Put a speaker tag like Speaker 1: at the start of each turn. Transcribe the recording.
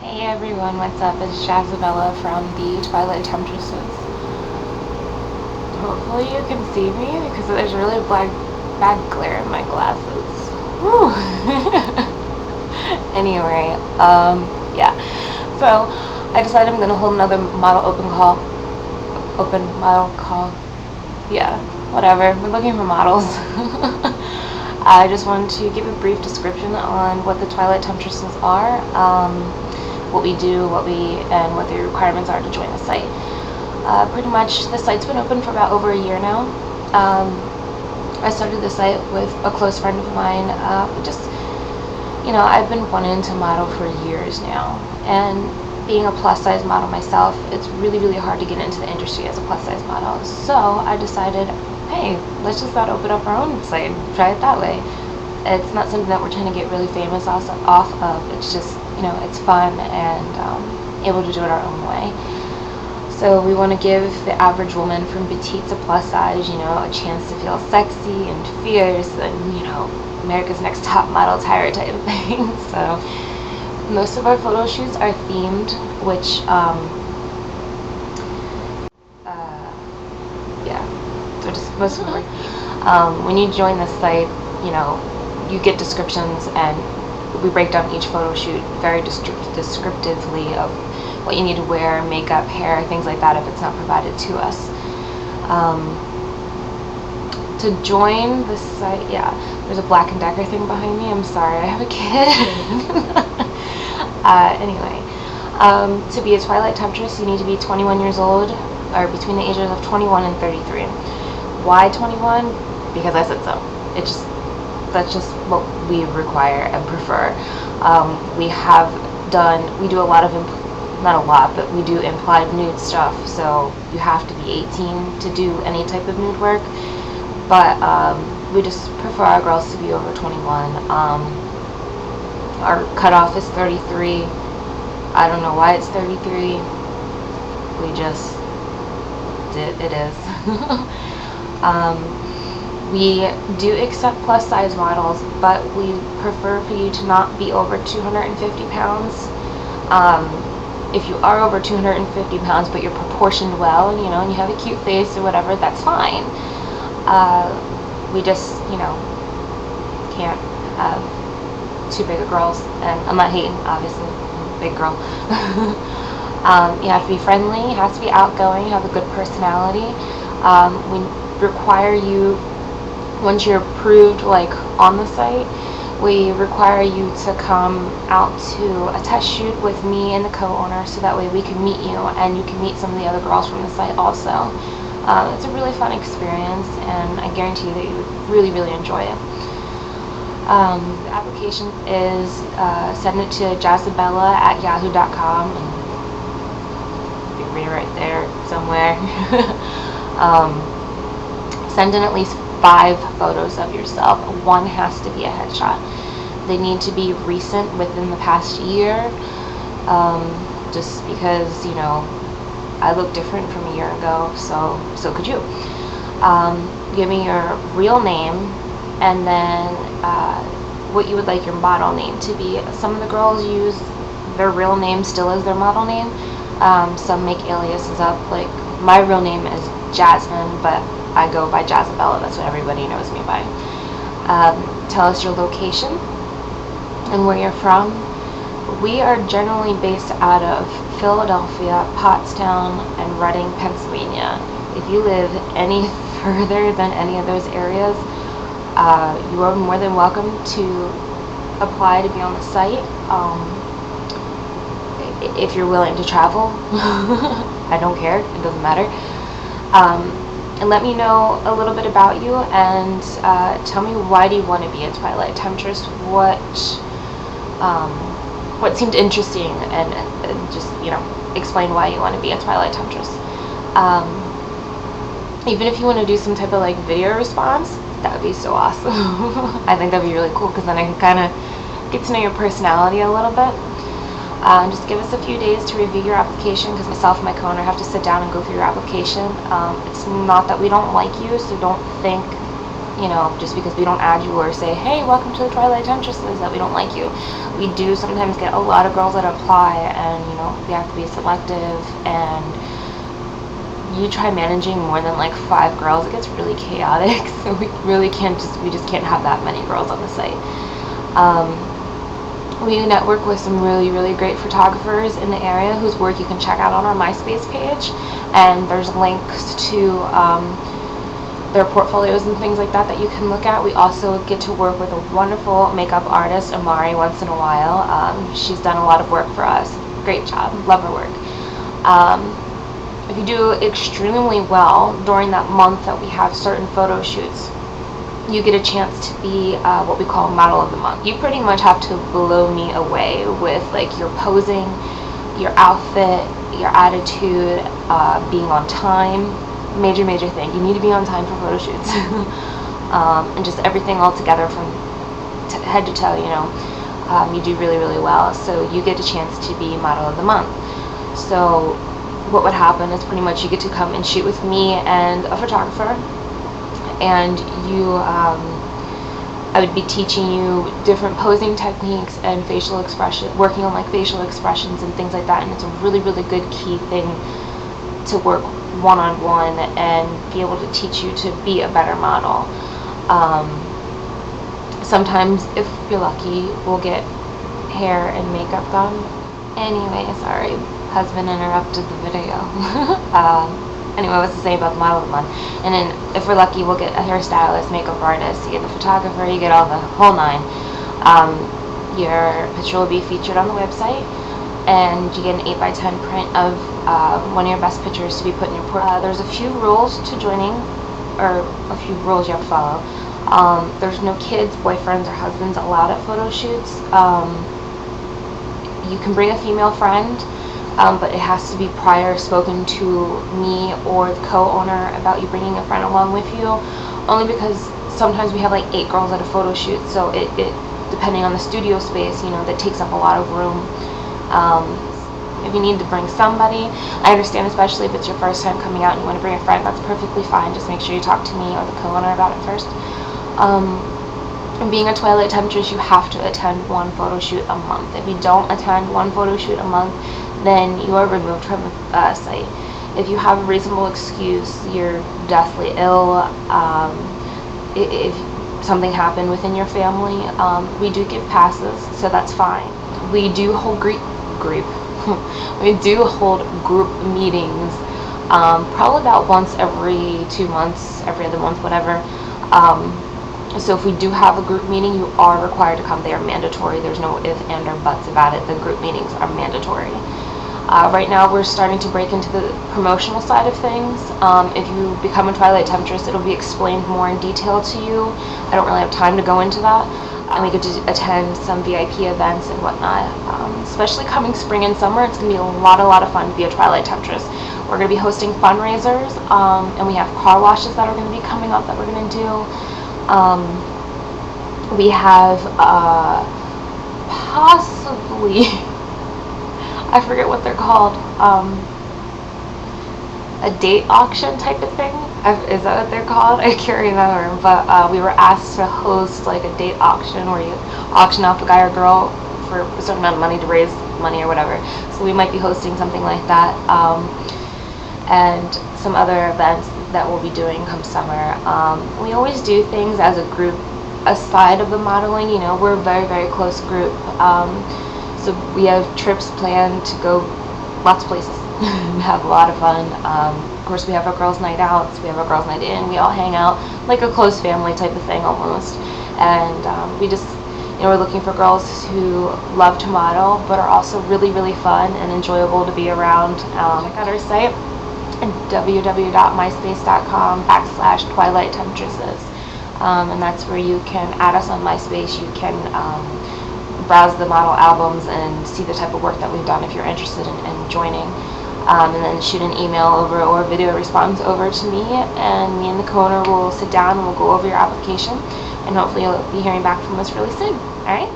Speaker 1: Hey everyone, what's up? It's Jazabella from the Twilight Temptresses. Hopefully you can see me because there's really bad glare in my glasses. Whew. Anyway, yeah. So I decided I'm gonna hold another model open model call. Yeah, whatever. We're looking for models. I just wanted to give a brief description on what the Twilight Temptresses are. What we do, and what the requirements are to join the site. Pretty much, the site's been open for about over a year now. I started the site with a close friend of mine. I've been wanting to model for years now, and being a plus size model myself, it's really, really hard to get into the industry as a plus size model. So I decided, hey, let's just about open up our own site, try it that way. It's not something that we're trying to get really famous off of. It's just, it's fun and able to do it our own way. So we want to give the average woman from petite to plus size, a chance to feel sexy and fierce and, America's Next Top Model type of thing. So most of our photo shoots are themed, which, so just most of them are themed. When you join the site, you get descriptions, and we break down each photo shoot very descriptively of what you need to wear, makeup, hair, things like that if it's not provided to us. To join the site, there's a Black & Decker thing behind me. I'm sorry, I have a kid. Anyway, to be a Twilight Temptress, you need to be 21 years old, or between the ages of 21 and 33. Why 21? Because I said so. That's just what we require and prefer. We do a lot of, not a lot, but we do implied nude stuff, so you have to be 18 to do any type of nude work, but we just prefer our girls to be over 21. Our cutoff is 33. I don't know why it's 33. It is. We do accept plus size models, but we prefer for you to not be over 250 pounds. If you are over 250 pounds, but you're proportioned well, and you have a cute face or whatever, that's fine. We just, can't have too big of girls, and I'm not hating, obviously, big girl. You have to be friendly, you have to be outgoing, you have a good personality. We require you, once you're approved, on the site, we require you to come out to a test shoot with me and the co-owner, so that way we can meet you and you can meet some of the other girls from the site also. It's a really fun experience, and I guarantee you that you would really, really enjoy it. The application is send it to jazabella@yahoo.com, and you can read it right there somewhere. Send in at least 5 photos of yourself. One has to be a headshot. They need to be recent, within the past year, just because, I look different from a year ago, so could you. Give me your real name, and then what you would like your model name to be. Some of the girls use their real name still as their model name. Some make aliases up, like my real name is Jasmine, but I go by Jazabella. That's what everybody knows me by. Tell us your location and where you're from. We are generally based out of Philadelphia, Pottstown, and Reading, Pennsylvania. If you live any further than any of those areas, you are more than welcome to apply to be on the site. If you're willing to travel, I don't care, it doesn't matter. And let me know a little bit about you, and tell me, why do you want to be a Twilight Temptress? What seemed interesting, and just, explain why you want to be a Twilight Temptress. Even if you want to do some type of video response, that would be so awesome. I think that'd be really cool, because then I can kind of get to know your personality a little bit. Just give us a few days to review your application, because myself and my co-owner have to sit down and go through your application. It's not that we don't like you, so don't think you know, just because we don't add you or say, hey, welcome to the Twilight Temptresses, that we don't like you. We do sometimes get a lot of girls that apply, and, you know, we have to be selective, and you try managing more than like 5 girls, it gets really chaotic, so we really can't we just can't have that many girls on the site. We network with some really, really great photographers in the area whose work you can check out on our MySpace page, and there's links to their portfolios and things like that you can look at. We also get to work with a wonderful makeup artist, Amari, once in a while. She's done a lot of work for us. Great job. Love her work. If you do extremely well during that month that we have certain photo shoots, you get a chance to be what we call Model of the Month. You pretty much have to blow me away with like your posing, your outfit, your attitude, being on time. Major thing. You need to be on time for photo shoots. And just everything all together from head to toe, you know. You do really, really well. So you get a chance to be Model of the Month. So what would happen is pretty much you get to come and shoot with me and a photographer, and you I would be teaching you different posing techniques and facial expression, working on like facial expressions and things like that, and it's a really, really good key thing to work one-on-one and be able to teach you to be a better model. Sometimes, if you're lucky, we'll get hair and makeup done. Anyway, sorry, husband interrupted the video. Anyway, what's to say about the Model of the Month? And then, if we're lucky, we'll get a hairstylist, makeup artist, you get the photographer, you get all the whole nine. Your picture will be featured on the website, and you get an 8x10 print of one of your best pictures to be put in your portfolio. There's a few rules to joining, or a few rules you have to follow. There's no kids, boyfriends, or husbands allowed at photo shoots. You can bring a female friend, but it has to be prior spoken to me or the co-owner about you bringing a friend along with you, only because sometimes we have like 8 girls at a photo shoot, so it depending on the studio space, you know, that takes up a lot of room. If you need to bring somebody, I understand, especially if it's your first time coming out and you want to bring a friend, that's perfectly fine. Just make sure you talk to me or the co-owner about it first. Being a Twilight Temptress, you have to attend 1 photo shoot a month. If you don't attend 1 photo shoot a month, then you are removed from the site. If you have a reasonable excuse, you're deathly ill, if something happened within your family, we do give passes, so that's fine. We do hold we do hold group meetings, probably about once every 2 months, every other month, whatever. So if we do have a group meeting, you are required to come. They are mandatory. There's no if, and, or buts about it. The group meetings are mandatory. Right now we're starting to break into the promotional side of things. If you become a Twilight Temptress, it'll be explained more in detail to you. I don't really have time to go into that. And we get to attend some VIP events and whatnot. Especially coming spring and summer, it's going to be a lot of fun to be a Twilight Temptress. We're going to be hosting fundraisers, and we have car washes that are going to be coming up that we're going to do. We have possibly, I forget what they're called, a date auction type of thing. Is that what they're called? I can't remember, but we were asked to host like a date auction where you auction off a guy or girl for a certain amount of money to raise money or whatever. So we might be hosting something like that, and some other events that we'll be doing come summer. We always do things as a group aside of the modeling. You know, we're a very close group, so we have trips planned to go lots of places and have a lot of fun. Of course, we have our girls' night outs, we have our girls' night in, we all hang out like a close family type of thing almost. And we just, you know, we're looking for girls who love to model but are also really fun and enjoyable to be around. Check out our site at www.myspace.com/Twilight Temptresses, and that's where you can add us on MySpace. You can browse the model albums and see the type of work that we've done if you're interested in joining. And then shoot an email over or a video response over to me, and me and the co-owner will sit down and we'll go over your application, and hopefully you'll be hearing back from us really soon. Alright?